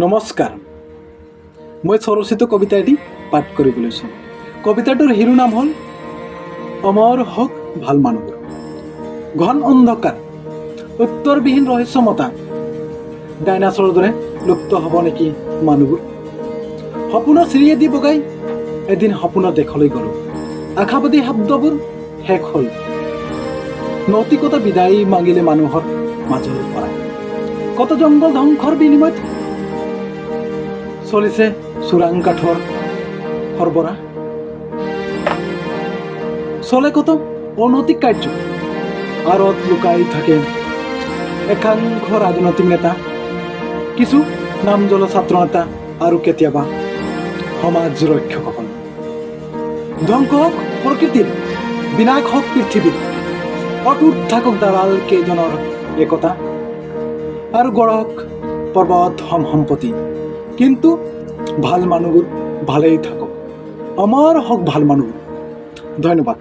নমস্কাৰ, মই স্বৰচিত কবিতা এটি পাঠ কৰিবলৈ লৈছোঁ। কবিতাটোৰ শিৰোনাম হ'ল অমৰ হওক ভাল মানুহবোৰ। ঘন অন্ধকাৰ, উত্তৰবিহীন ৰহস্যমতা, ডাইনাছৰৰ দৰে লুপ্ত হ'ব নেকি মানুহবোৰ? সপোনৰ চিৰিয়েদি বগাই এদিন সপোনৰ দেশলৈ গ'লোঁ। আশাবাদী শব্দবোৰ শেষ হ'ল। নৈতিকতা বিদায় মাগিলে মানুহৰ মাজৰ পৰা। কত জংঘল ধ্বংসৰ বিনিময়ত চলিছে চোৰাং কাঠৰ সৰবৰাহ। চলে কত অনৈতিক কাৰ্য, আঁৰত লুকাই থাকে একাংশ ৰাজনৈতিক নেতা, কিছু নামজ্বলা ছাত্ৰ নেতা আৰু কেতিয়াবা সমাজ ৰক্ষকসকল। ধ্বংস হওক প্ৰকৃতিৰ, বিনাশ হওক পৃথিৱীৰ, অটুট থাকক দালাল কেইজনৰ একতা, আৰু গঢ়ক পৰ্বত সম্পত্তি, কিন্তু ভাল মানুহবোৰ ভালেই থাকক। আমাৰ হওক ভাল মানুহবোৰ। ধন্যবাদ।